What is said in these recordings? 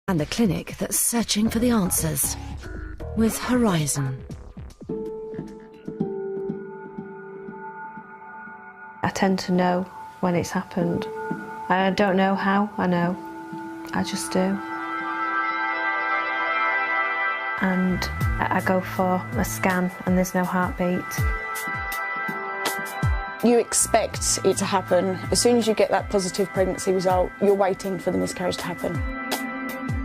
And the clinic that's searching for the answers with Horizon. I tend to know when it's happened. I don't know how, I know. I just do. And I go for a scan and there's no heartbeat. You expect it to happen. As soon as you get that positive pregnancy result, you're waiting for the miscarriage to happen.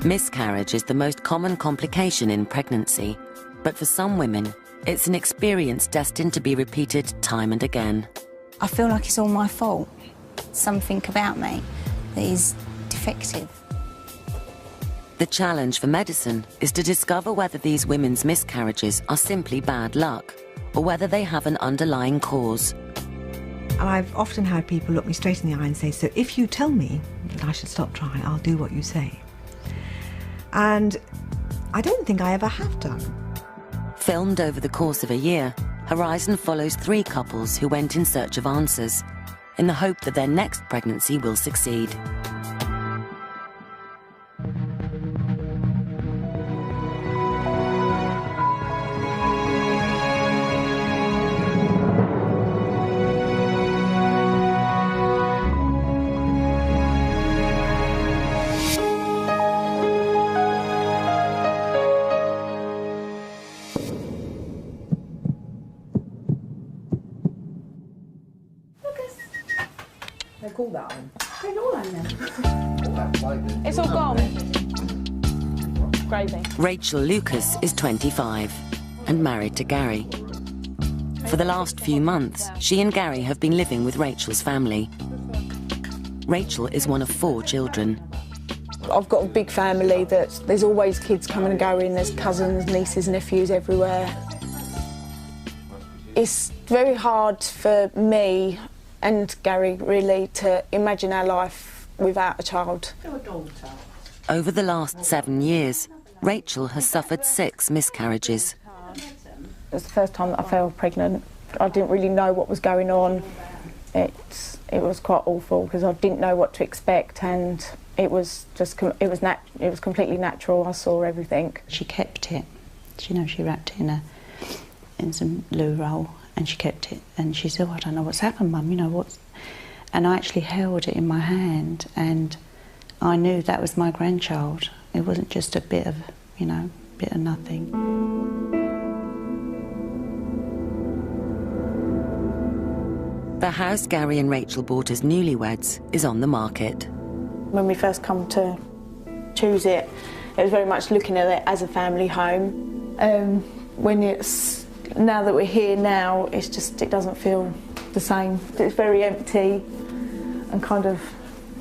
Miscarriage is the most common complication in pregnancy, but for some women, it's an experience destined to be repeated time and again. I feel like it's all my fault. Something about me that is defective. The challenge for medicine is to discover whether these women's miscarriages are simply bad luck, or whether they have an underlying cause. And I've often had people look me straight in the eye and say, so if you tell me that I should stop trying, I'll do what you say. And I don't think I ever have done. Filmed over the course of a year, Horizon follows 3 couples who went in search of answers, in the hope that their next pregnancy will succeed. It's all gone. Gravy. Rachel Lucas is 25 and married to Gary. For the last few months, she and Gary have been living with Rachel's family. Rachel is one of 4 children. I've got a big family that there's always kids coming and going, there's cousins, nieces, nephews everywhere. It's very hard for me and Gary, really, to imagine our life without a child. Over the last 7 years, Rachel has suffered 6 miscarriages. It was the first time that I fell pregnant. I didn't really know what was going on. It was quite awful because I didn't know what to expect, and it was completely natural. I saw everything. She kept it. She wrapped it in some loo roll. And she kept it, and she said, oh, I don't know what's happened, Mum, what's... And I actually held it in my hand, and I knew that was my grandchild. It wasn't just a bit of, bit of nothing. The house Gary and Rachel bought as newlyweds is on the market. When we first come to choose it, it was very much looking at it as a family home. Now that we're here now, it doesn't feel the same. It's very empty and kind of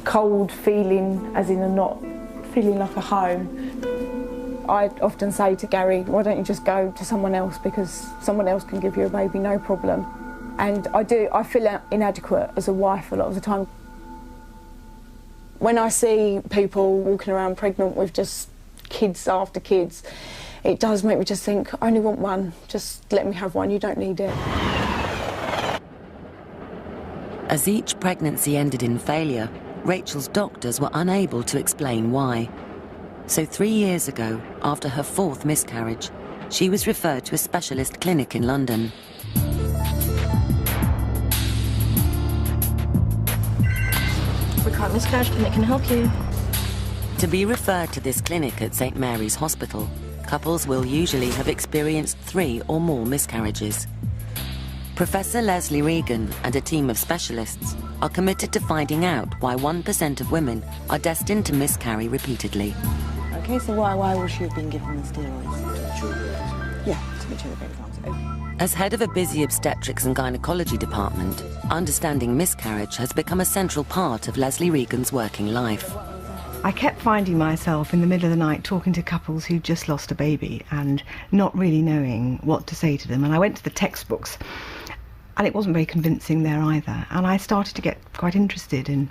cold feeling, as in not feeling like a home. I often say to Gary, why don't you just go to someone else, because someone else can give you a baby, no problem. And I feel inadequate as a wife a lot of the time. When I see people walking around pregnant with just kids after kids, it does make me just think, I only want one, just let me have one, you don't need it. As each pregnancy ended in failure, Rachel's doctors were unable to explain why. So 3 years ago, after her 4th miscarriage, she was referred to a specialist clinic in London. Recurrent Miscarriage Clinic can help you. To be referred to this clinic at St Mary's Hospital, couples will usually have experienced 3 or more miscarriages. Professor Leslie Regan and a team of specialists are committed to finding out why 1% of women are destined to miscarry repeatedly. Okay, so why would she have been given the steroids? Yeah, to mature the baby cancer. As head of a busy obstetrics and gynecology department, understanding miscarriage has become a central part of Leslie Regan's working life. I kept finding myself in the middle of the night talking to couples who'd just lost a baby and not really knowing what to say to them. And I went to the textbooks, and it wasn't very convincing there either. And I started to get quite interested in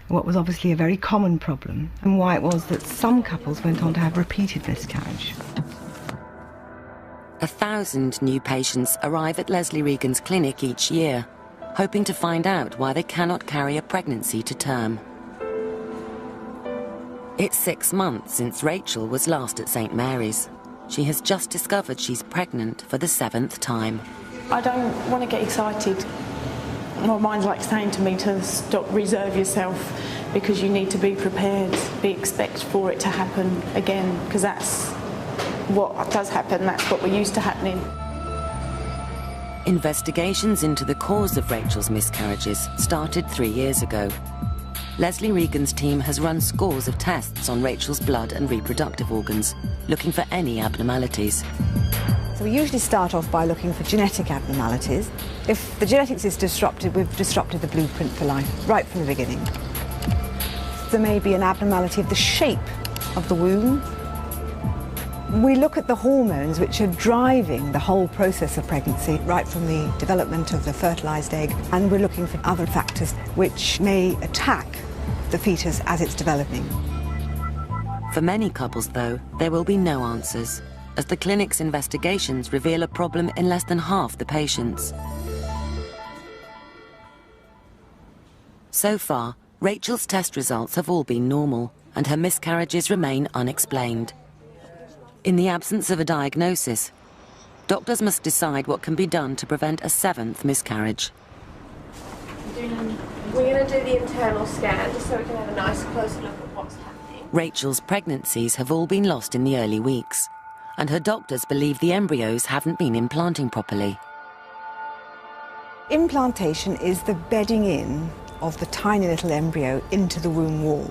what was obviously a very common problem, and why it was that some couples went on to have repeated miscarriage. 1,000 new patients arrive at Leslie Regan's clinic each year, hoping to find out why they cannot carry a pregnancy to term. It's 6 months since Rachel was last at St Mary's. She has just discovered she's pregnant for the 7th time. I don't want to get excited. My mind's like saying to me to stop, reserve yourself, because you need to be prepared, expect for it to happen again, because that's what does happen, that's what we're used to happening. Investigations into the cause of Rachel's miscarriages started 3 years ago. Leslie Regan's team has run scores of tests on Rachel's blood and reproductive organs, looking for any abnormalities. So we usually start off by looking for genetic abnormalities. If the genetics is disrupted, we've disrupted the blueprint for life right from the beginning. There may be an abnormality of the shape of the womb. We look at the hormones which are driving the whole process of pregnancy, right from the development of the fertilised egg, and we're looking for other factors which may attack the fetus as it's developing. For many couples, though, there will be no answers, as the clinic's investigations reveal a problem in less than half the patients. So far, Rachel's test results have all been normal, and her miscarriages remain unexplained. In the absence of a diagnosis, doctors must decide what can be done to prevent a 7th miscarriage. We're going to do the internal scan just so we can have a nice close look at what's happening. Rachel's pregnancies have all been lost in the early weeks, and her doctors believe the embryos haven't been implanting properly. Implantation is the bedding in of the tiny little embryo into the womb wall.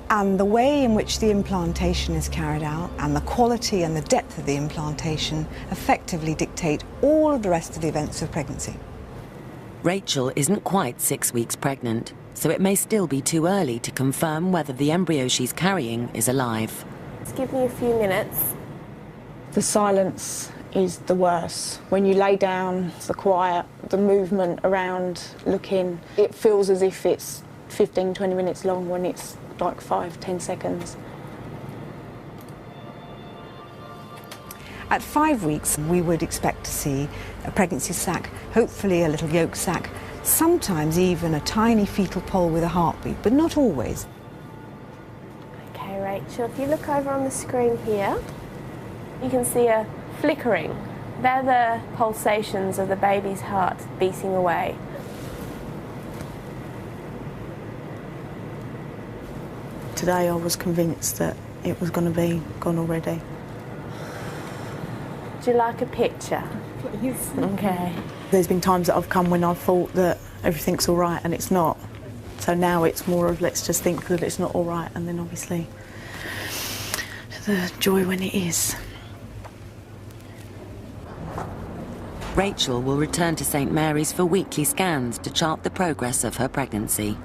And the way in which the implantation is carried out and the quality and the depth of the implantation effectively dictate all of the rest of the events of pregnancy. Rachel isn't quite 6 weeks pregnant, so it may still be too early to confirm whether the embryo she's carrying is alive. Just give me a few minutes. The silence is the worst. When you lay down, the quiet, the movement around, looking, it feels as if it's 15, 20 minutes long when it's like 5, 10 seconds. At 5 weeks, we would expect to see a pregnancy sac, hopefully a little yolk sac, sometimes even a tiny fetal pole with a heartbeat, but not always. Okay, Rachel, if you look over on the screen here, you can see a flickering. They're the pulsations of the baby's heart beating away. Today I was convinced that it was going to be gone already. Do you like a picture? Please. Okay. There's been times that I've come when I've thought that everything's all right and it's not. So now it's more of let's just think that it's not all right, and then obviously the joy when it is. Rachel will return to St Mary's for weekly scans to chart the progress of her pregnancy.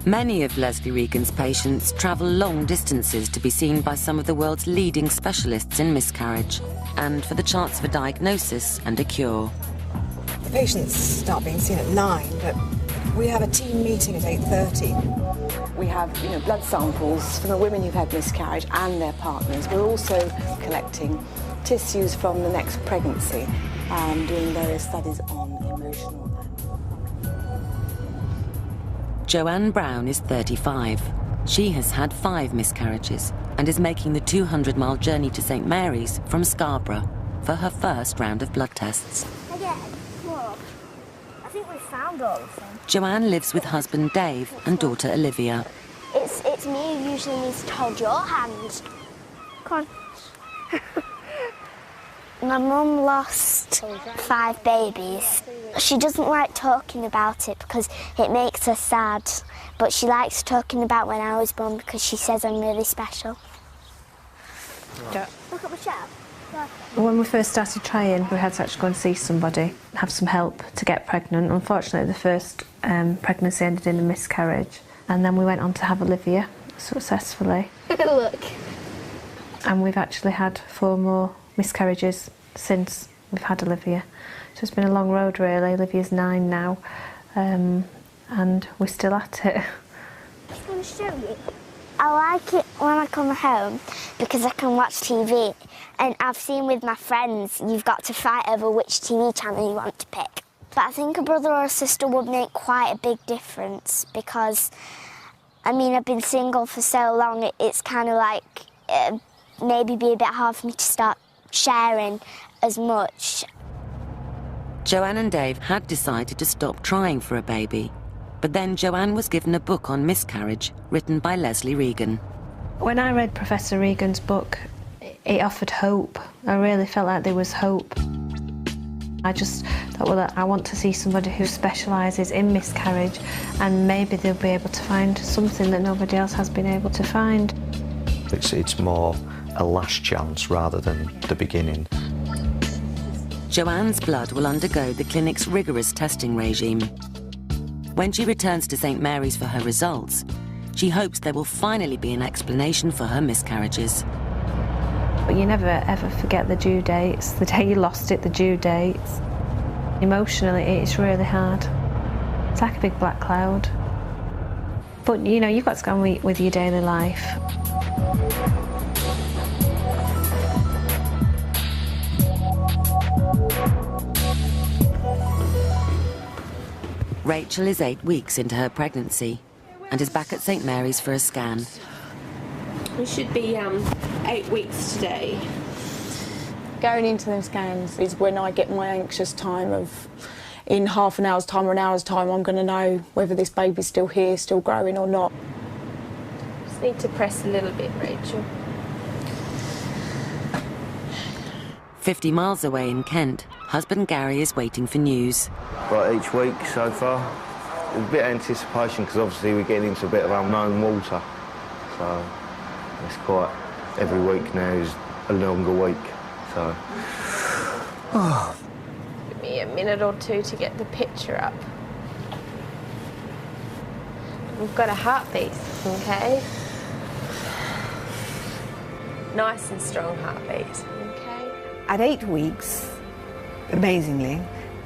Many of Leslie Regan's patients travel long distances to be seen by some of the world's leading specialists in miscarriage, and for the chance of a diagnosis and a cure. The patients start being seen at 9, but we have a team meeting at 8:30. We have, blood samples from the women who've had miscarriage and their partners. We're also collecting tissues from the next pregnancy, doing various studies on emotional. Joanne Brown is 35. She has had 5 miscarriages and is making the 200-mile journey to St Mary's from Scarborough for her first round of blood tests. Again, look. I think we found all of them. Joanne lives with husband Dave and daughter Olivia. It's me who usually needs to hold your hand. Come on. My mum lost 5 babies. She doesn't like talking about it because it makes her sad, but she likes talking about when I was born because she says I'm really special. Yeah. Look at Michelle. When we first started trying, we had to actually go and see somebody, have some help to get pregnant. Unfortunately, the first pregnancy ended in a miscarriage, and then we went on to have Olivia successfully. Look. And we've actually had 4 more miscarriages since we've had Olivia. So it's been a long road really. Olivia's 9 now, and we're still at it. I just want to show you. I like it when I come home because I can watch TV, and I've seen with my friends you've got to fight over which TV channel you want to pick. But I think a brother or a sister would make quite a big difference because, I mean, I've been single for so long, it's kind of like maybe be a bit hard for me to start sharing as much. Joanne and Dave had decided to stop trying for a baby, but then Joanne was given a book on miscarriage written by Leslie Regan. When I read Professor Regan's book, it offered hope. I really felt like there was hope. I just thought, well, I want to see somebody who specialises in miscarriage and maybe they'll be able to find something that nobody else has been able to find. It's more a last chance rather than the beginning. Joanne's blood will undergo the clinic's rigorous testing regime. When she returns to St Mary's for her results, she hopes there will finally be an explanation for her miscarriages. But you never ever forget the due dates, the day you lost it, the due dates. Emotionally, it's really hard. It's like a big black cloud. But, you know, you've got to go on with your daily life. Rachel is 8 weeks into her pregnancy and is back at St Mary's for a scan. We should be 8 weeks today. Going into them scans is when I get my anxious time of, in half an hour's time or an hour's time, I'm going to know whether this baby's still here, still growing or not. Just need to press a little bit, Rachel. 50 miles away in Kent, husband Gary is waiting for news. But each week so far, there's a bit of anticipation because obviously we're getting into a bit of unknown water. So it's quite, every week now is a longer week, so. Give me a minute or two to get the picture up. We've got a heartbeat, okay? Nice and strong heartbeat, okay? At 8 weeks, amazingly,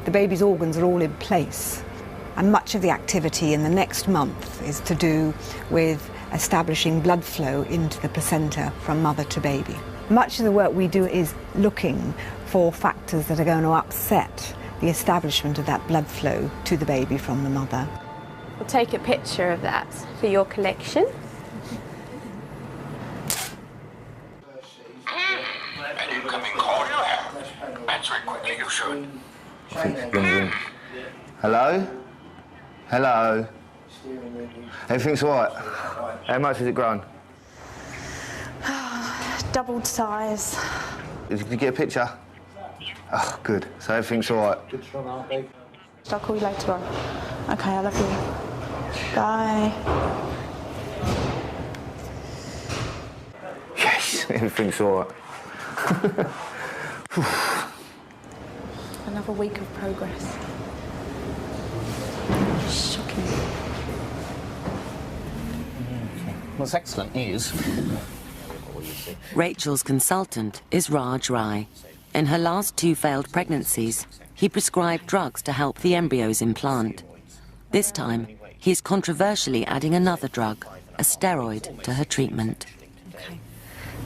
the baby's organs are all in place. And much of the activity in the next month is to do with establishing blood flow into the placenta from mother to baby. Much of the work we do is looking for factors that are going to upset the establishment of that blood flow to the baby from the mother. We'll take a picture of that for your collection. An incoming call you have. Answer it quickly, you should. Hello? Hello? Everything's all right? How much has it grown? Doubled size. Did you get a picture? Oh, good. So everything's all right? Good, strong heartbeat. I'll call you later on. Okay, I love you. Bye. Yes, everything's all right. Another week of progress. Shocking. That's excellent news. Rachel's consultant is Raj Rai. In her last 2 failed pregnancies, he prescribed drugs to help the embryos implant. This time, he is controversially adding another drug, a steroid, to her treatment.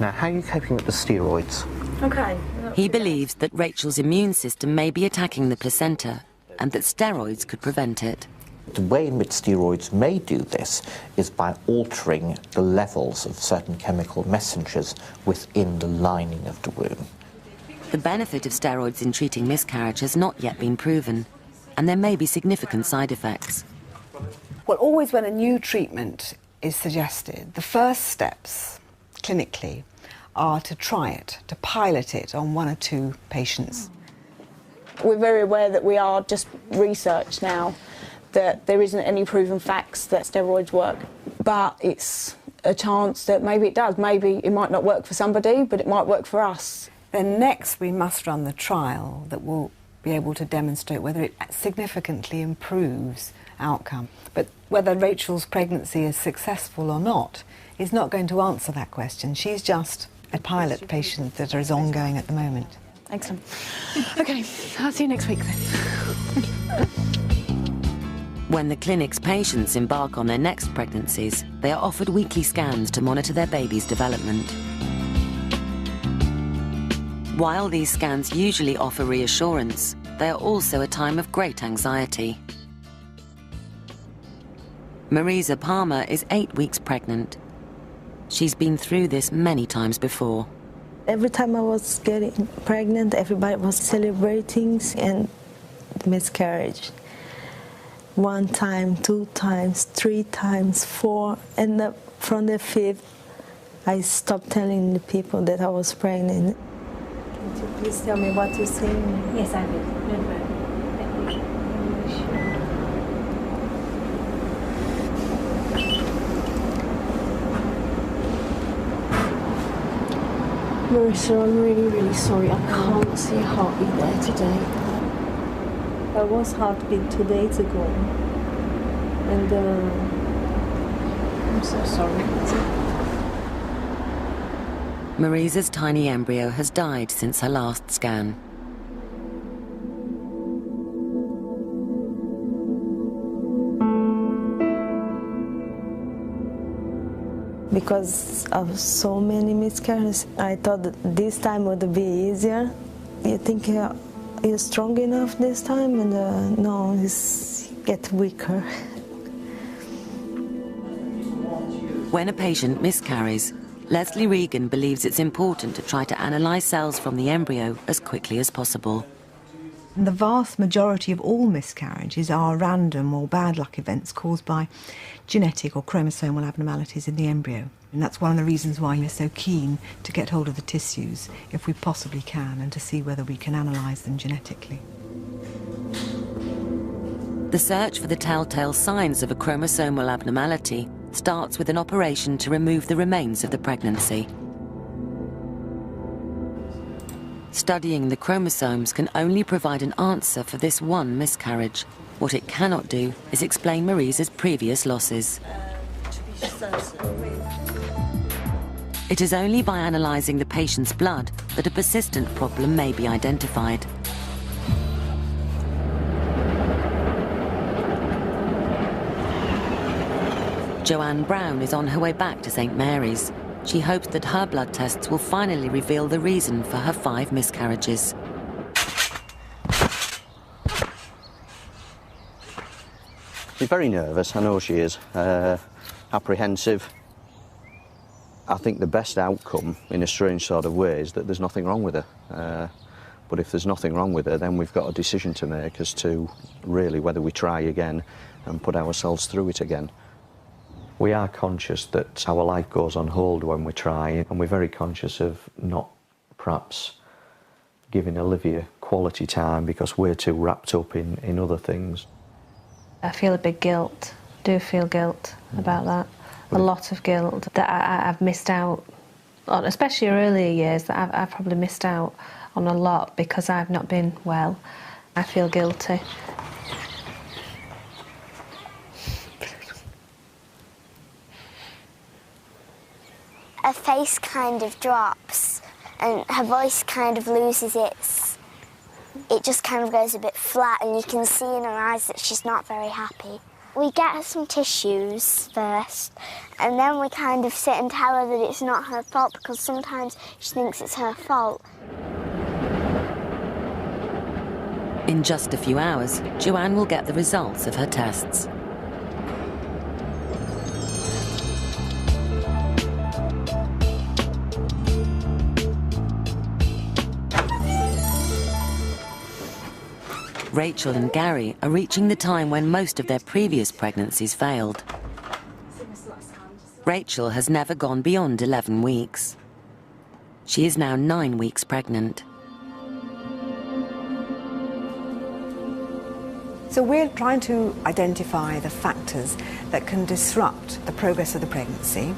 Now, how are you coping with the steroids? Okay. He believes that Rachel's immune system may be attacking the placenta and that steroids could prevent it. The way in which steroids may do this is by altering the levels of certain chemical messengers within the lining of the womb. The benefit of steroids in treating miscarriage has not yet been proven, and there may be significant side effects. Well, always when a new treatment is suggested, the first steps, clinically, are to try it, to pilot it on 1 or 2 patients. We're very aware that we are just research now, that there isn't any proven facts that steroids work, but it's a chance that maybe it does. Maybe it might not work for somebody, but it might work for us. Then next we must run the trial that will be able to demonstrate whether it significantly improves outcome. But whether Rachel's pregnancy is successful or not is not going to answer that question. She's just a pilot patient that is ongoing at the moment. Excellent. Okay, I'll see you next week then. When the clinic's patients embark on their next pregnancies, they are offered weekly scans to monitor their baby's development. While these scans usually offer reassurance, they are also a time of great anxiety. Marisa Palmer is 8 weeks pregnant. She's been through this many times before. Every time I was getting pregnant, everybody was celebrating and miscarriage. 1 time, 2 times, 3 times, 4, and from the 5th, I stopped telling the people that I was pregnant. Can you please tell me what you're saying? Yes, I will. Marisa, I'm really sorry. I can't see a heartbeat there today. I was heartbeat 2 days ago, and I'm so sorry. Marisa's tiny embryo has died since her last scan. Because of so many miscarriages, I thought that this time would be easier. You think you're strong enough this time, and no, it's get weaker. When a patient miscarries, Leslie Regan believes it's important to try to analyse cells from the embryo as quickly as possible. The vast majority of all miscarriages are random or bad luck events caused by genetic or chromosomal abnormalities in the embryo. And that's one of the reasons why we're so keen to get hold of the tissues, if we possibly can, and to see whether we can analyse them genetically. The search for the telltale signs of a chromosomal abnormality starts with an operation to remove the remains of the pregnancy. Studying the chromosomes can only provide an answer for this one miscarriage. What it cannot do is explain Marisa's previous losses. It is only by analysing the patient's blood that a persistent problem may be identified. Joanne Brown is on her way back to St Mary's. She hopes that her blood tests will finally reveal the reason for her 5 miscarriages. She's very nervous, I know she is, apprehensive. I think the best outcome, in a strange sort of way, is that there's nothing wrong with her. But if there's nothing wrong with her, then we've got a decision to make as to really whether we try again and put ourselves through it again. We are conscious that our life goes on hold when we try, and we're very conscious of not perhaps giving Olivia quality time because we're too wrapped up in other things. I feel a big guilt, do feel guilt about that. A lot of guilt that I've missed out on, especially earlier years, that I've probably missed out on a lot because I've not been well. I feel guilty. Her face kind of drops and her voice kind of loses it just kind of goes a bit flat, and you can see in her eyes that she's not very happy. We get her some tissues first, and then we kind of sit and tell her that it's not her fault, because sometimes she thinks it's her fault. In just a few hours, Joanne will get the results of her tests. Rachel and Gary are reaching the time when most of their previous pregnancies failed. Rachel has never gone beyond 11 weeks. She is now 9 weeks pregnant. So we're trying to identify the factors that can disrupt the progress of the pregnancy,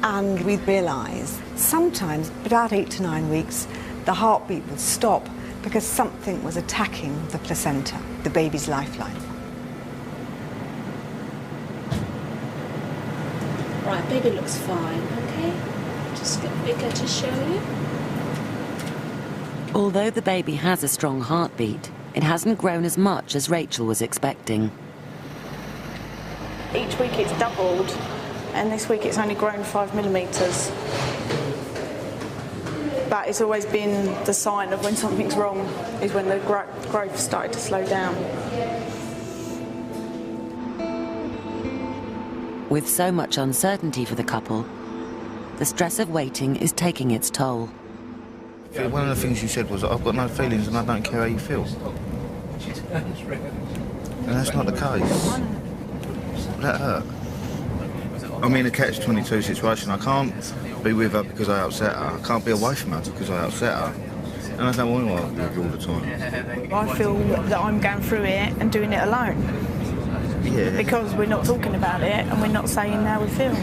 and we realise sometimes about 8 to 9 weeks the heartbeat will stop because something was attacking the placenta, the baby's lifeline. Right, baby looks fine, okay? Just get bigger to show you. Although the baby has a strong heartbeat, it hasn't grown as much as Rachel was expecting. Each week it's doubled, and this week it's only grown 5 millimetres. But But it's always been the sign of when something's wrong, is when the growth started to slow down. With so much uncertainty for the couple, the stress of waiting is taking its toll. One of the things you said was, I've got no feelings and I don't care how you feel. And that's not the case. That hurt. I'm in a catch-22 situation. I can't be with her because I upset her. I can't be away from her because I upset her. And I don't want to be with her all the time. I feel that I'm going through it and doing it alone. Yeah. Because we're not talking about it and we're not saying how we feel.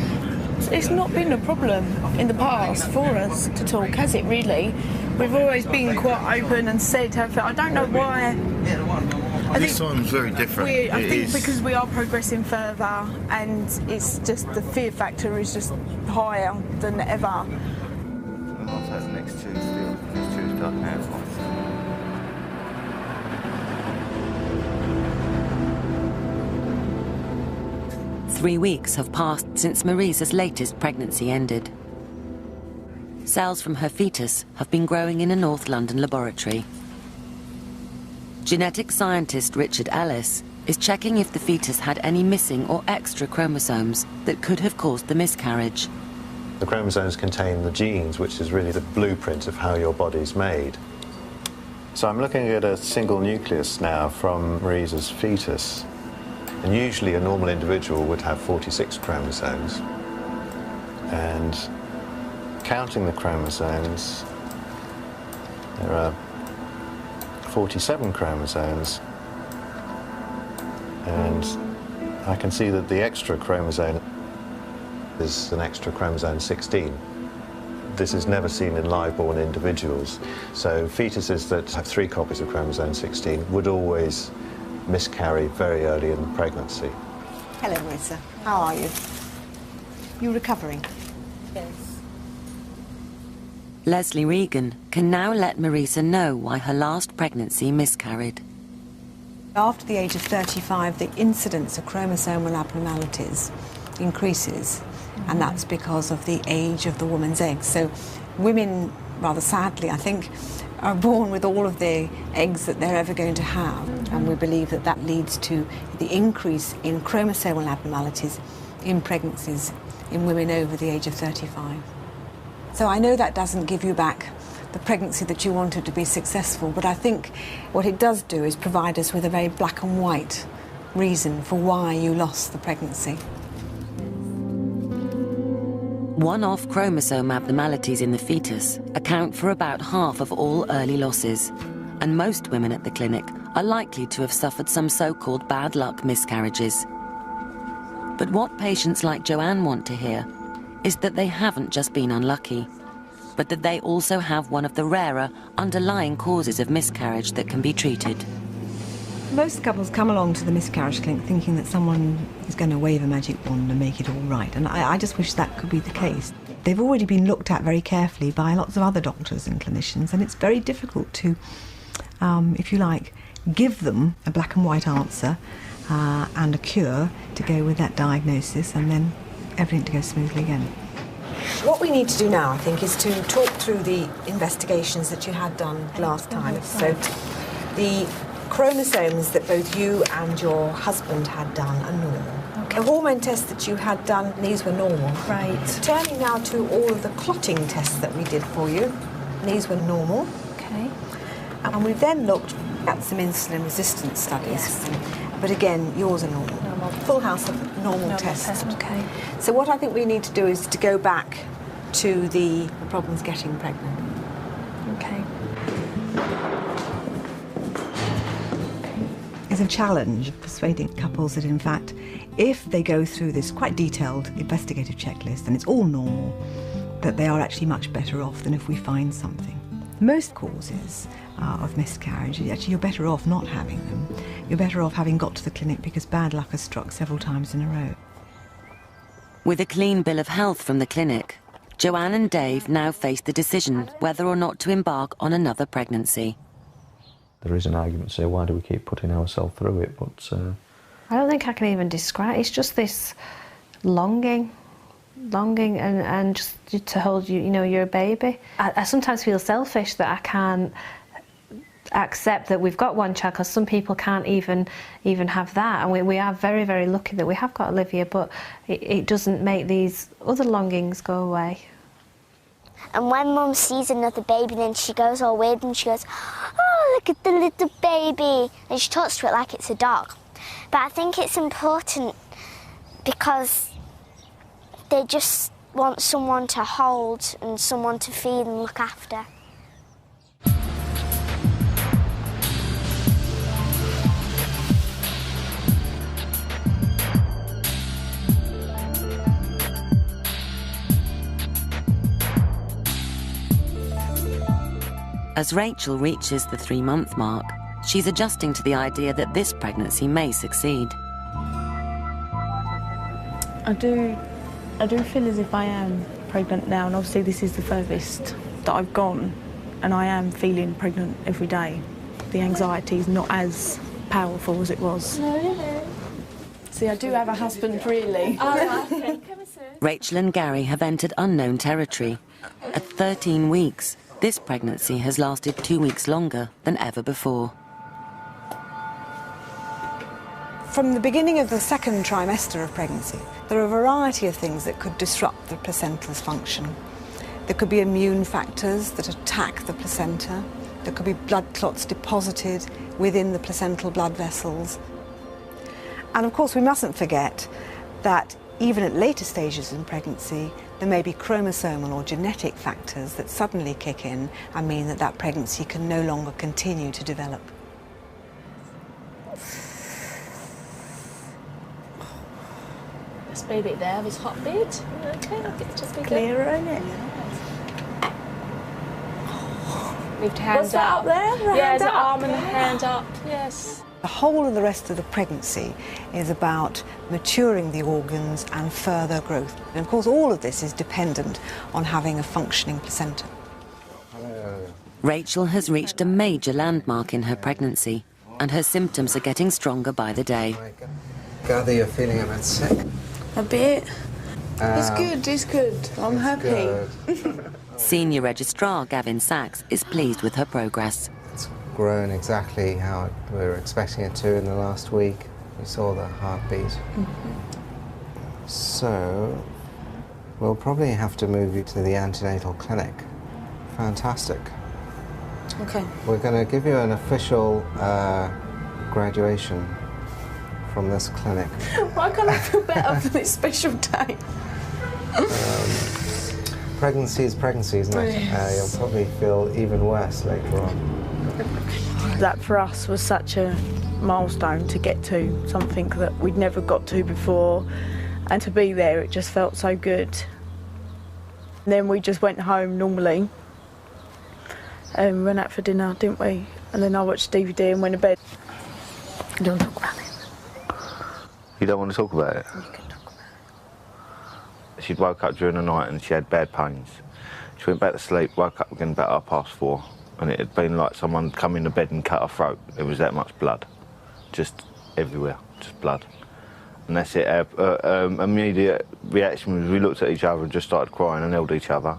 It's not been a problem in the past for us to talk, has it really? We've always been quite open and said how we feel. I don't know why. This time's very different. I think because we are progressing further and it's just the fear factor is just higher than ever. I'll take the next two still. Next two start now. 3 weeks have passed since Marisa's latest pregnancy ended. Cells from her fetus have been growing in a North London laboratory. Genetic scientist Richard Ellis is checking if the fetus had any missing or extra chromosomes that could have caused the miscarriage. The chromosomes contain the genes, which is really the blueprint of how your body's made. So I'm looking at a single nucleus now from Marisa's fetus. And usually a normal individual would have 46 chromosomes. And counting the chromosomes, there are 47 chromosomes. And I can see that the extra chromosome is an extra chromosome 16. This is never seen in live-born individuals. So fetuses that have 3 copies of chromosome 16 would always miscarry very early in pregnancy. Hello, Marisa. How are you? You recovering? Yes. Leslie Regan can now let Marisa know why her last pregnancy miscarried. After the age of 35, the incidence of chromosomal abnormalities increases, and that's because of the age of the woman's eggs. So women, rather sadly, I think, are born with all of the eggs that they're ever going to have, and we believe that that leads to the increase in chromosomal abnormalities in pregnancies in women over the age of 35. So I know that doesn't give you back the pregnancy that you wanted to be successful, but I think what it does do is provide us with a very black and white reason for why you lost the pregnancy. One-off chromosome abnormalities in the fetus account for about half of all early losses, and most women at the clinic are likely to have suffered some so-called bad luck miscarriages. But what patients like Joanne want to hear is that they haven't just been unlucky, but that they also have one of the rarer underlying causes of miscarriage that can be treated. Most couples come along to the miscarriage clinic thinking that someone is going to wave a magic wand and make it all right, and I just wish that could be the case. They've already been looked at very carefully by lots of other doctors and clinicians, and it's very difficult to, if you like, give them a black and white answer and a cure to go with that diagnosis, and then everything to go smoothly again. What we need to do now, I think, is to talk through the investigations that you had done last time. So the chromosomes that both you and your husband had done are normal. Okay. The hormone tests that you had done, these were normal. Right. Turning now to all of the clotting tests that we did for you, these were normal. Okay. And we've then looked at some insulin resistance studies. Yes. But again, yours are normal. Full house of normal tests. Okay. So what I think we need to do is to go back to the problems getting pregnant. Okay. It's a challenge persuading couples that, in fact, if they go through this quite detailed investigative checklist and it's all normal, that they are actually much better off than if we find something. Most causes of miscarriage, actually you're better off not having them. You're better off having got to the clinic because bad luck has struck several times in a row. With a clean bill of health from the clinic, Joanne and Dave now face the decision whether or not to embark on another pregnancy. There is an argument to say, why do we keep putting ourselves through it? But I don't think I can even describe it. It's just this longing longing and just to hold you, you know, you're a baby. I sometimes feel selfish that I can't accept that we've got one child, because some people can't even have that, and we are very, very lucky that we have got Olivia, but it doesn't make these other longings go away. And when Mum sees another baby, then she goes all weird and she goes, "Oh, look at the little baby," and she talks to it like it's a dog. But I think it's important because they just want someone to hold and someone to feed and look after. As Rachel reaches the 3-month mark, she's adjusting to the idea that this pregnancy may succeed. I do feel as if I am pregnant now, and obviously this is the furthest that I've gone, and I am feeling pregnant every day. The anxiety is not as powerful as it was. See, I do have a husband, really. Rachel and Gary have entered unknown territory. At 13 weeks, this pregnancy has lasted 2 weeks longer than ever before. From the beginning of the second trimester of pregnancy, there are a variety of things that could disrupt the placenta's function. There could be immune factors that attack the placenta. There could be blood clots deposited within the placental blood vessels. And of course, we mustn't forget that even at later stages in pregnancy, there may be chromosomal or genetic factors that suddenly kick in and mean that that pregnancy can no longer continue to develop. This baby there, his heartbeat. Okay, it's just been Clearer, isn't it? Lift hand What's that up there? The yeah, hand the up. arm and the hand up. Yes. The whole of the rest of the pregnancy is about maturing the organs and further growth. And of course, all of this is dependent on having a functioning placenta. Rachel has reached a major landmark in her pregnancy, and her symptoms are getting stronger by the day. Gather you're feeling a bit sick. A bit. It's good. I'm happy. Senior Registrar Gavin Sachs is pleased with her progress. It's grown exactly how we were expecting it to in the last week. We saw the heartbeat. So, we'll probably have to move you to the antenatal clinic. Fantastic. Okay. We're going to give you an official graduation from this clinic. Why can't I feel better for this special day? Pregnancy is pregnancy, isn't it? Yes. You'll probably feel even worse later on. That for us was such a milestone to get to, something that we'd never got to before, and to be there, it just felt so good. And then we just went home normally, and we went out for dinner, didn't we? And then I watched DVD and went to bed. Don't talk about it. You don't want to talk about it? You can talk about it. She'd woke up during the night and she had bad pains. She went back to sleep, woke up again about 4:30, and it had been like someone come into bed and cut her throat. There was that much blood, just everywhere, just blood. And that's it. Our immediate reaction was we looked at each other and just started crying and held each other.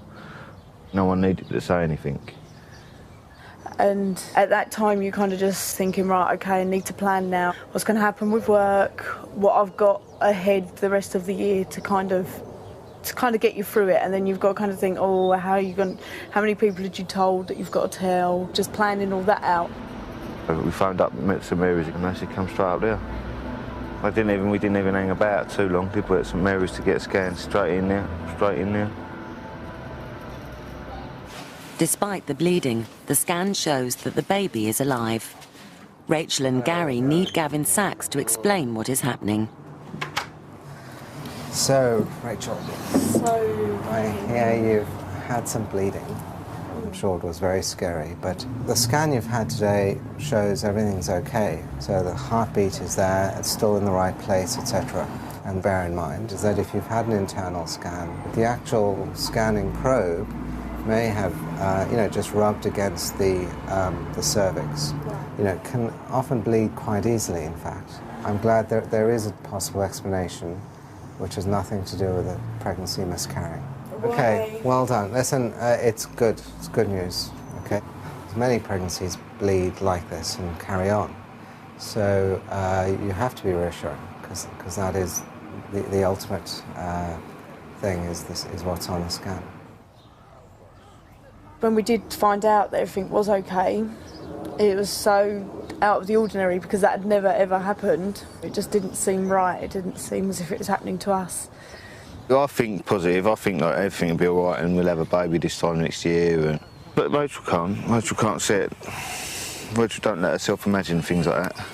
No one needed to say anything. And at that time, you're kind of just thinking, right, okay, I need to plan now what's going to happen with work, what I've got ahead the rest of the year to kind of get you through it. And then you've got to kind of think, oh, how many people had you told that you've got to tell? Just planning all that out. We phoned up St Mary's and they said, come straight up there. We didn't even hang about too long, did we, at St Mary's to get scanned straight in there. Despite the bleeding, the scan shows that the baby is alive. Rachel and Gary need Gavin Sachs to explain what is happening. So, Rachel, I hear you've had some bleeding. I'm sure it was very scary, but the scan you've had today shows everything's okay. So the heartbeat is there, it's still in the right place, etc. And bear in mind is that if you've had an internal scan, the actual scanning probe may have, just rubbed against the cervix. It can often bleed quite easily, in fact. I'm glad there is a possible explanation which has nothing to do with the pregnancy miscarrying. Okay, well done. Listen, it's good. It's good news, okay? Many pregnancies bleed like this and carry on. So you have to be reassuring, because that is the ultimate thing, is what's on the scan. When we did find out that everything was okay, it was so out of the ordinary, because that had never ever happened. It just didn't seem right. It didn't seem as if it was happening to us. I think positive. I think like everything will be all right and we'll have a baby this time next year. But Rachel can't. Rachel can't see it. Rachel don't let herself imagine things like that.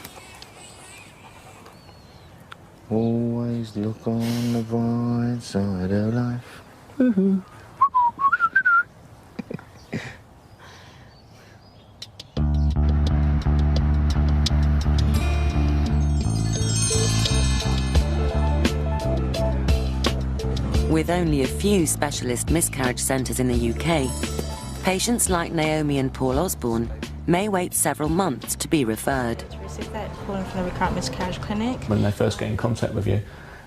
Always look on the bright side of life. Mm-hmm. With only a few specialist miscarriage centres in the UK, patients like Naomi and Paul Osborne may wait several months to be referred. Received that calling from the recurrent miscarriage clinic. When they first get in contact with you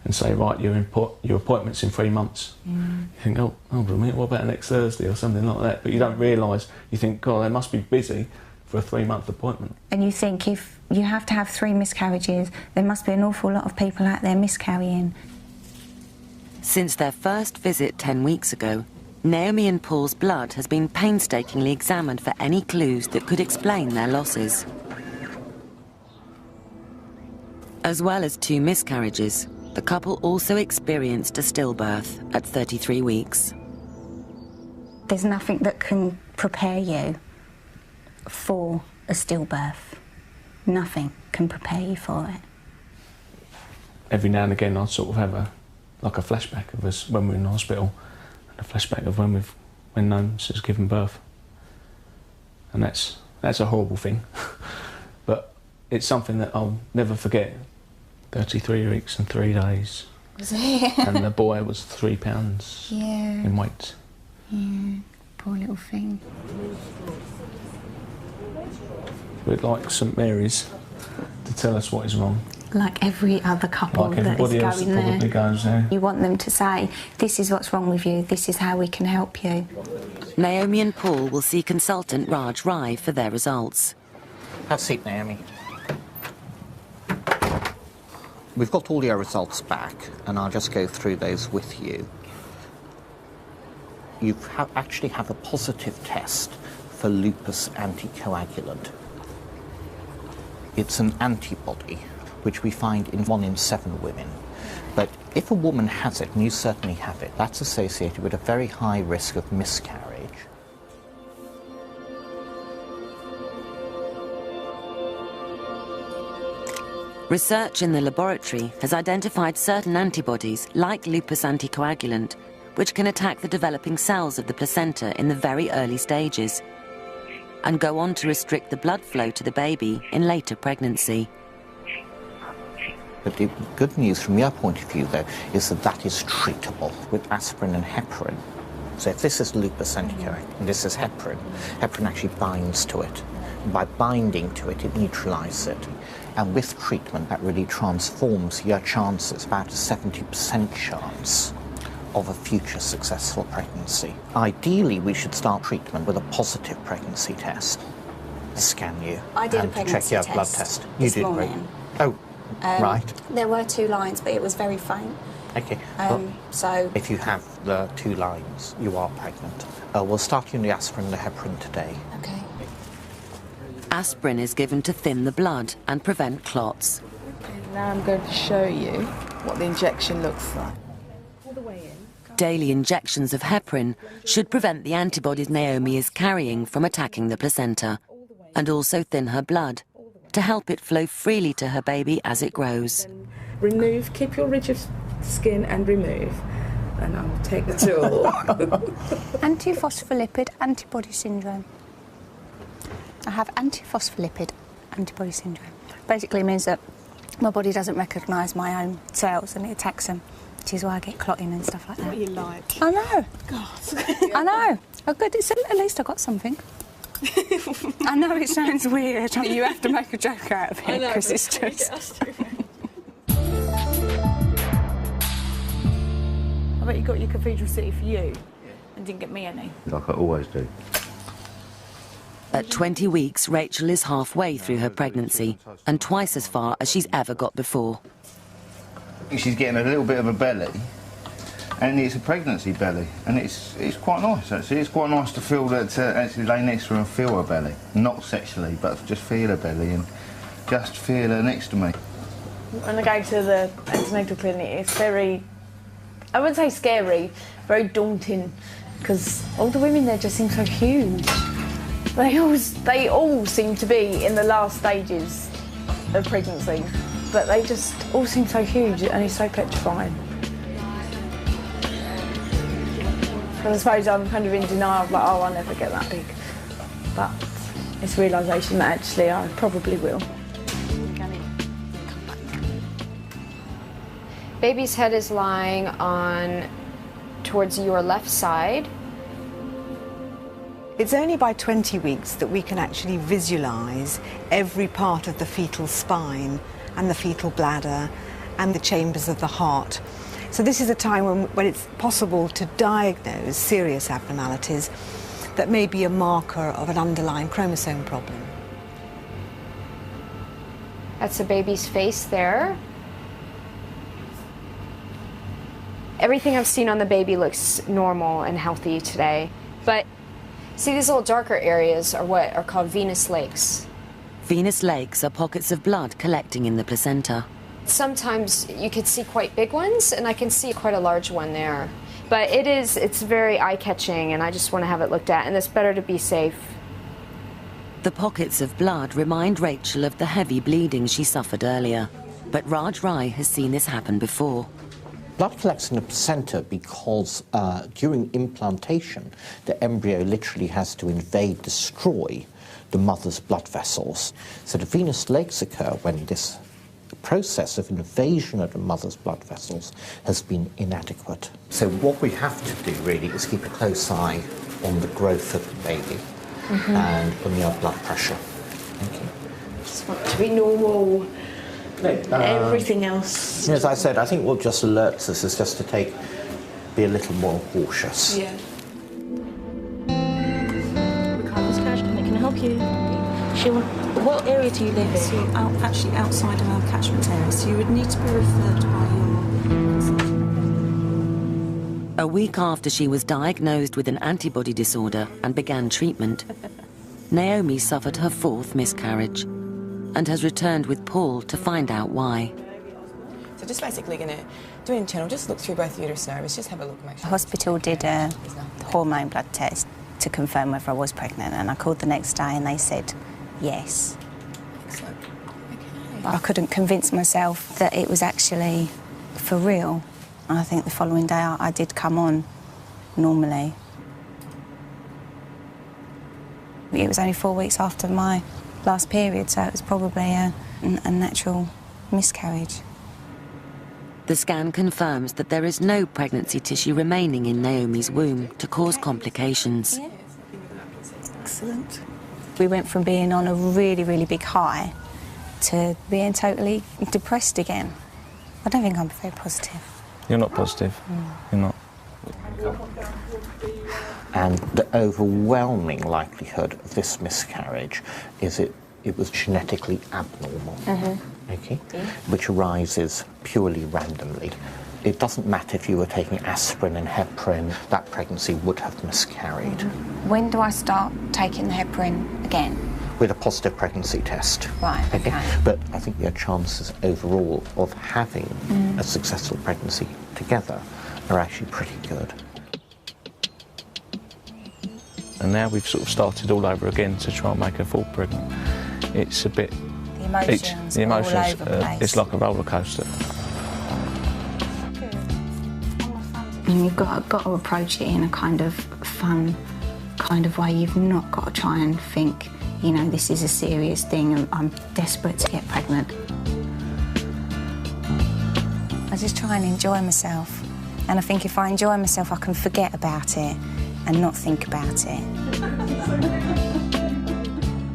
and say, right, your appointment's in 3 months, you think, oh, hold on a minute, what about next Thursday or something like that? But you don't realise, you think, God, they must be busy for a 3-month appointment. And you think if you have to have 3 miscarriages, there must be an awful lot of people out there miscarrying. Since their first visit 10 weeks ago, Naomi and Paul's blood has been painstakingly examined for any clues that could explain their losses. As well as 2 miscarriages, the couple also experienced a stillbirth at 33 weeks. There's nothing that can prepare you for a stillbirth. Nothing can prepare you for it. Every now and again I sort of have like a flashback of us when we're in the hospital, and a flashback of when Nomes has given birth. And that's a horrible thing. But it's something that I'll never forget. 33 weeks and 3 days. Was it? And the boy was 3 pounds in weight. Yeah, poor little thing. We'd like St Mary's to tell us what is wrong. Like every other couple like that is everybody else going probably there. Goes there. You want them to say, this is what's wrong with you, this is how we can help you. Naomi and Paul will see consultant Raj Rai for their results. Have a seat, Naomi. We've got all your results back, and I'll just go through those with you. You actually have a positive test for lupus anticoagulant. It's an antibody, which we find in 1 in 7 women. But if a woman has it, and you certainly have it, that's associated with a very high risk of miscarriage. Research in the laboratory has identified certain antibodies, like lupus anticoagulant, which can attack the developing cells of the placenta in the very early stages and go on to restrict the blood flow to the baby in later pregnancy. But the good news from your point of view, though, is that that is treatable with aspirin and heparin. So if this is lupus anticoagulant and this is heparin, heparin actually binds to it. And by binding to it, it neutralises it. And with treatment, that really transforms your chances, about a 70% chance of a future successful pregnancy. Ideally, we should start treatment with a positive pregnancy test. Scan you. I did a and pregnancy check your test blood test. You this did, morning. Oh, right. There were 2 lines, but it was very faint. Okay. So if you have the 2 lines, you are pregnant. We'll start you on the aspirin and the heparin today. Okay. Aspirin is given to thin the blood and prevent clots. Now I'm going to show you what the injection looks like. Daily injections of heparin should prevent the antibodies Naomi is carrying from attacking the placenta, and also thin her blood, to help it flow freely to her baby as it grows. Remove, keep your ridge of skin and remove. And I'll take the tool. Antiphospholipid antibody syndrome. I have antiphospholipid antibody syndrome. Basically means that my body doesn't recognise my own cells and it attacks them, which is why I get clotting and stuff like that. What you like? I know. God. I know. Oh, good. At least I got something. I know it sounds weird. You have to make a joke out of it because it's just. I bet you got your Cathedral City for you and didn't get me any. Like I always do. At 20 weeks, Rachel is halfway through her pregnancy and twice as far as she's ever got before. She's getting a little bit of a belly, and it's a pregnancy belly, and it's quite nice actually. It's quite nice to feel that, to actually lay next to her and feel her belly. Not sexually, but just feel her belly and just feel her next to me. When I go to the antenatal clinic, it's very, I wouldn't say scary, very daunting, because all the women there just seem so huge. They all seem to be in the last stages of pregnancy, but they just all seem so huge and it's so petrifying. And I suppose I'm kind of in denial, like, oh, I'll never get that big. But it's realisation that actually I probably will. Baby's head is lying on towards your left side. It's only by 20 weeks that we can actually visualise every part of the fetal spine and the fetal bladder and the chambers of the heart. So this is a time when it's possible to diagnose serious abnormalities that may be a marker of an underlying chromosome problem. That's the baby's face there. Everything I've seen on the baby looks normal and healthy today, but see, these little darker areas are what are called venous lakes. Venous lakes are pockets of blood collecting in the placenta. Sometimes you could see quite big ones, and I can see quite a large one there. But it's very eye-catching, and I just want to have it looked at, and it's better to be safe. The pockets of blood remind Rachel of the heavy bleeding she suffered earlier. But Raj Rai has seen this happen before. Blood collects in the placenta because during implantation, the embryo literally has to invade, destroy the mother's blood vessels. So the venous lakes occur when this process of invasion of the mother's blood vessels has been inadequate. So what we have to do really is keep a close eye on the growth of the baby and on your blood pressure. Thank you. Just want to be normal. Everything else. As I said, I think what just alerts us is just to be a little more cautious. Yeah. Ricardo Miscarriage Clinic, can I help you? What area do you live in? So actually outside of our catchment area, so you would need to be referred by your... A week after she was diagnosed with an antibody disorder and began treatment, Naomi suffered her 4th miscarriage and has returned with Paul to find out why. So just basically going to do an internal, just look through both uterus nerves, just have a look. Make sure. The hospital did a hormone blood test to confirm whether I was pregnant, and I called the next day and they said yes. Excellent. Okay. But I couldn't convince myself that it was actually for real. And I think the following day I did come on normally. It was only 4 weeks after my last period, so it was probably a natural miscarriage. The scan confirms that there is no pregnancy tissue remaining in Naomi's womb to cause complications. Excellent. We went from being on a really, really big high to being totally depressed again. I don't think I'm very positive. You're not positive. You're not. And the overwhelming likelihood of this miscarriage is it was genetically abnormal, okay, which arises purely randomly. It doesn't matter if you were taking aspirin and heparin, that pregnancy would have miscarried. When do I start taking the heparin again? With a positive pregnancy test. Right, okay. But I think your chances overall of having a successful pregnancy together are actually pretty good. And now we've sort of started all over again to try and make her fall pregnant. It's a bit... The emotions all over the place. It's like a roller coaster. And you've got to approach it in a kind of fun kind of way. You've not got to try and think, you know, this is a serious thing and I'm desperate to get pregnant. I just try and enjoy myself. And I think if I enjoy myself, I can forget about it and not think about it.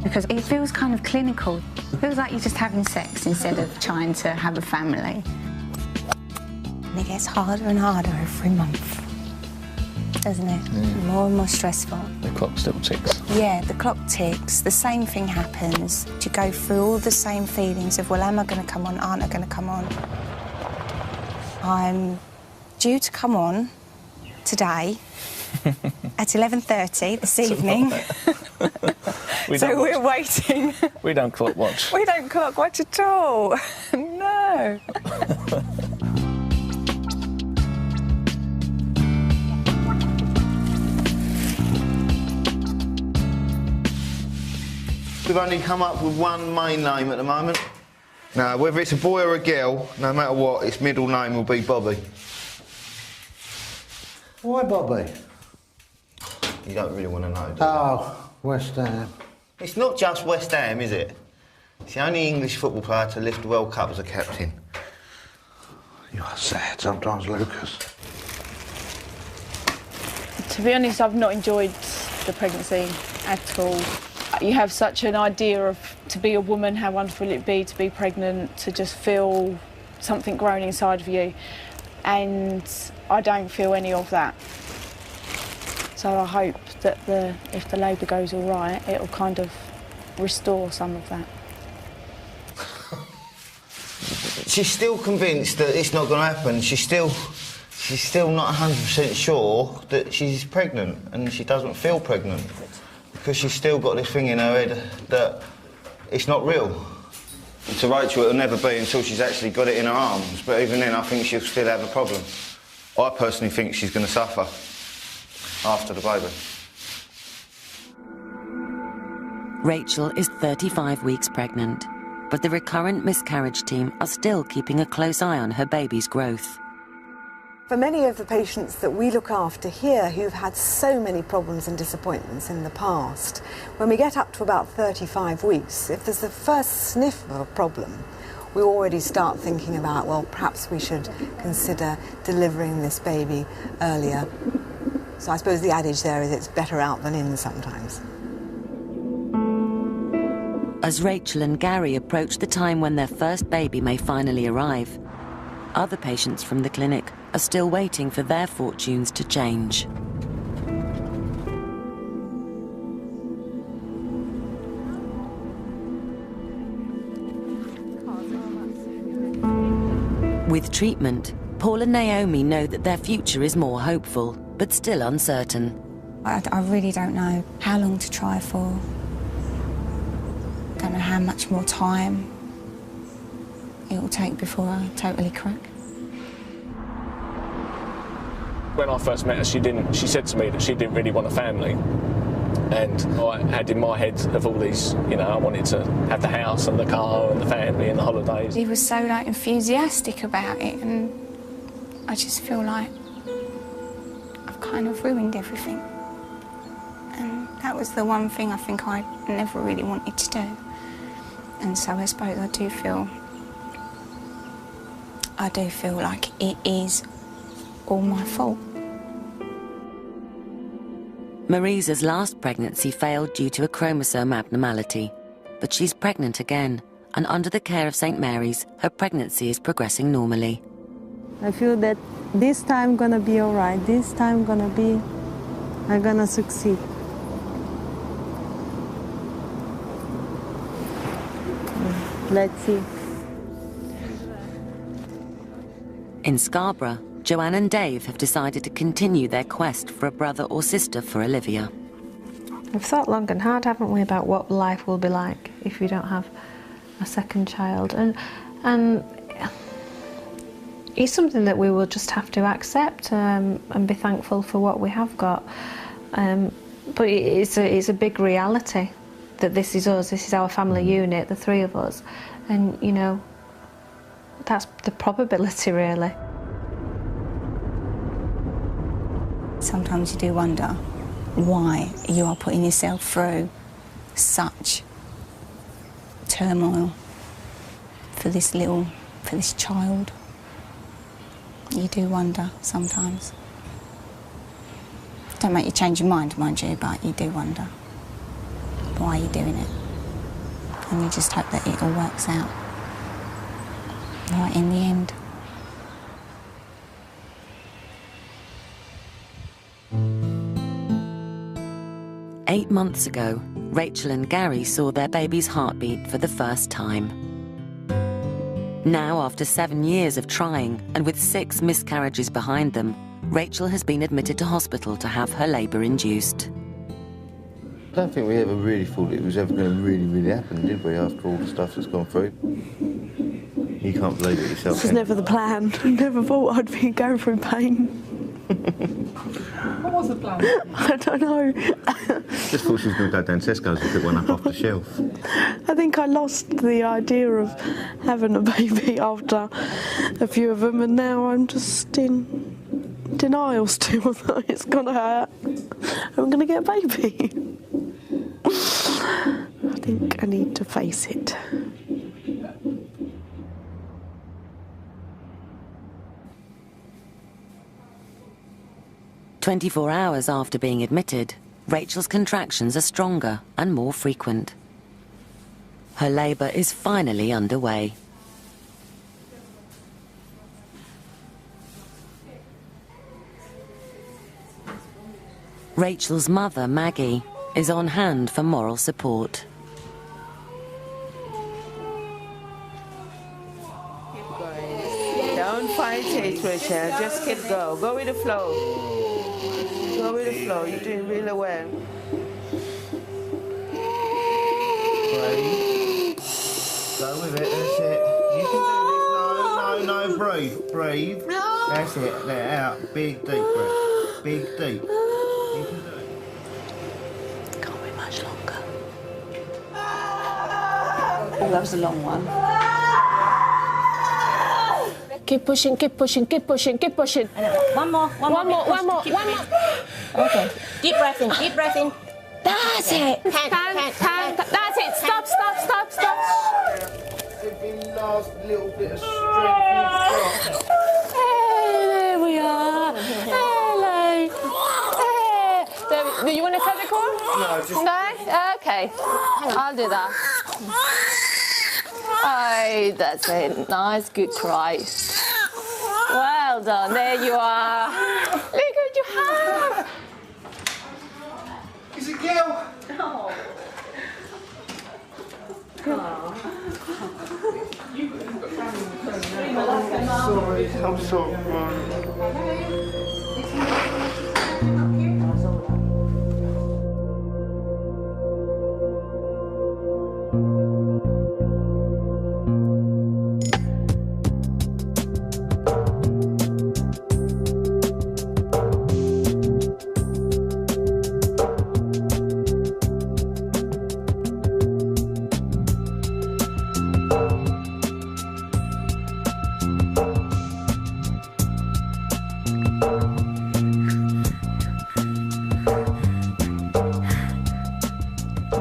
Because it feels kind of clinical. It feels like you're just having sex instead of trying to have a family. And it gets harder and harder every month, doesn't it? More and more stressful. The clock still ticks. Yeah, the clock ticks, the same thing happens. You go through all the same feelings of, well, am I going to come on, aren't I going to come on? I'm due to come on today at 11:30 this evening. So we're waiting. We don't clock watch. We don't clock watch at all. No. We've only come up with one main name at the moment. Now, whether it's a boy or a girl, no matter what, its middle name will be Bobby. Why Bobby? You don't really want to know, do you? Oh, West Ham. It's not just West Ham, is it? It's the only English football player to lift the World Cup as a captain. You are sad sometimes, Lucas. To be honest, I've not enjoyed the pregnancy at all. You have such an idea of, to be a woman, how wonderful it'd be to be pregnant, to just feel something growing inside of you. And I don't feel any of that. So I hope that if the labour goes all right, it'll kind of restore some of that. She's still convinced that it's not going to happen. She's still not 100% sure that she's pregnant, and she doesn't feel pregnant because she's still got this thing in her head that it's not real. To Rachel, it'll never be until she's actually got it in her arms, but even then I think she'll still have a problem. I personally think she's going to suffer after the baby. Rachel is 35 weeks pregnant, but the recurrent miscarriage team are still keeping a close eye on her baby's growth. For many of the patients that we look after here who've had so many problems and disappointments in the past, when we get up to about 35 weeks, if there's the first sniff of a problem, we already start thinking about, well, perhaps we should consider delivering this baby earlier. So I suppose the adage there is it's better out than in sometimes. As Rachel and Gary approach the time when their first baby may finally arrive, other patients from the clinic are still waiting for their fortunes to change. With treatment, Paul and Naomi know that their future is more hopeful, but still uncertain. I really don't know how long to try for. Don't know how much more time it will take before I totally crack. When I first met her, she said to me that she didn't really want a family. And I had in my head of all these, you know, I wanted to have the house and the car and the family and the holidays. He was so, like, enthusiastic about it, and I just feel like I've kind of ruined everything. And that was the one thing I think I never really wanted to do. And so I suppose I do feel like it is all my fault. Marisa's last pregnancy failed due to a chromosome abnormality, but she's pregnant again, and under the care of St. Mary's, her pregnancy is progressing normally. I feel that this time gonna be all right. This time I'm gonna succeed. Let's see. In Scarborough, Joanne and Dave have decided to continue their quest for a brother or sister for Olivia. We've thought long and hard, haven't we, about what life will be like if we don't have a second child, and it's something that we will just have to accept and be thankful for what we have got. But it's a big reality that this is us, this is our family unit, the three of us, and you know, that's the probability really. Sometimes you do wonder why you are putting yourself through such turmoil for this child. You do wonder sometimes. Don't make you change your mind, mind you, but you do wonder why you're doing it. And you just hope that it all works out right in the end. 8 months ago, Rachel and Gary saw their baby's heartbeat for the first time. Now, after 7 years of trying, and with 6 miscarriages behind them, Rachel has been admitted to hospital to have her labour induced. I don't think we ever really thought it was ever going to really happen, did we, after all the stuff that's gone through? You can't believe it yourself. This was never the plan. I never thought I'd be going through pain. What was the plan? I don't know. Just thought she was going to go down Tesco's and pick one up off the shelf. I think I lost the idea of having a baby after a few of them, and now I'm just in denial still that it's going to hurt. I'm going to get a baby. I think I need to face it. "24 hours after being admitted, Rachel's contractions are stronger and more frequent. Her labour is finally underway. Rachel's mother, Maggie, is on hand for moral support. Don't fight it, Rachel. Just keep go. Go with the flow. Go with the flow. You're doing really well. Breathe. Go with it. That's it. You can do this. No. Breathe. Breathe. That's it. There. Out. Big, deep breath. Big, deep. You can do it. Can't be much longer. Oh, that was a long one. Keep pushing, keep pushing, keep pushing, keep pushing. One more. Okay. Deep breath in, deep breath in. That's it. Time. That's it. Stop. Every last little bit of strength. Hey, there we are. Hello. Hey. Do you want to cut the cord? No, just... No? Okay. I'll do that. Oh, that's it. Nice, good try. Well done. There you are. Look what you have. Is it girl? Oh. I'm sorry.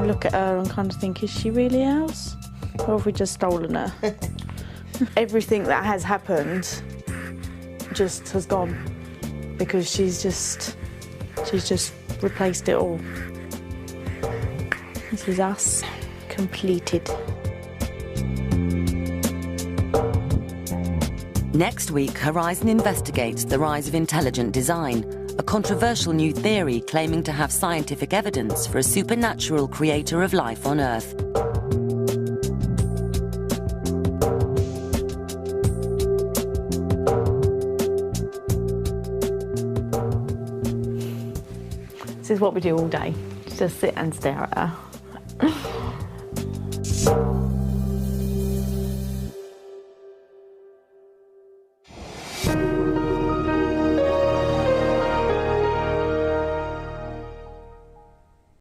Look at her and kind of think, is she really ours? Or have we just stolen her? Everything that has happened just has gone because she's just replaced it all. This is us, completed. Next week, Horizon investigates the rise of intelligent design, a controversial new theory claiming to have scientific evidence for a supernatural creator of life on Earth. This is what we do all day, just sit and stare at her.